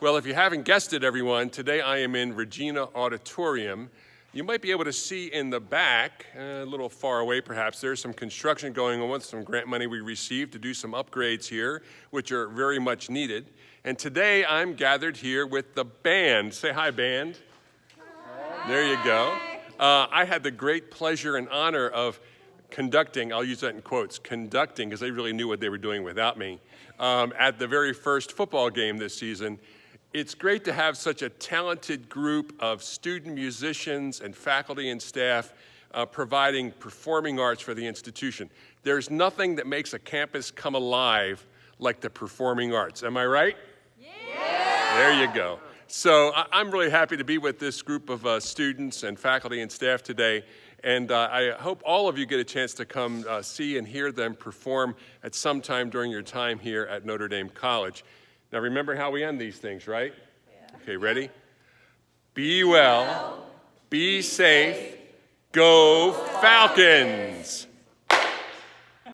Well, if you haven't guessed it, everyone, today I am in Regina Auditorium. You might be able to see in the back, a little far away perhaps, there's some construction going on with some grant money we received to do some upgrades here, which are very much needed. And today I'm gathered here with the band. Say hi, band. Hi. There you go. I had the great pleasure and honor of conducting, I'll use that in quotes, conducting, because they really knew what they were doing without me, at the very first football game this season. It's great to have such a talented group of student musicians and faculty and staff providing performing arts for the institution. There's nothing that makes a campus come alive like the performing arts. Am I right? Yeah! There you go. So I'm really happy to be with this group of students and faculty and staff today. And I hope all of you get a chance to come see and hear them perform at some time during your time here at Notre Dame College. Now remember how we end these things, right? Yeah. Okay, ready? Be well, be safe, go Falcons!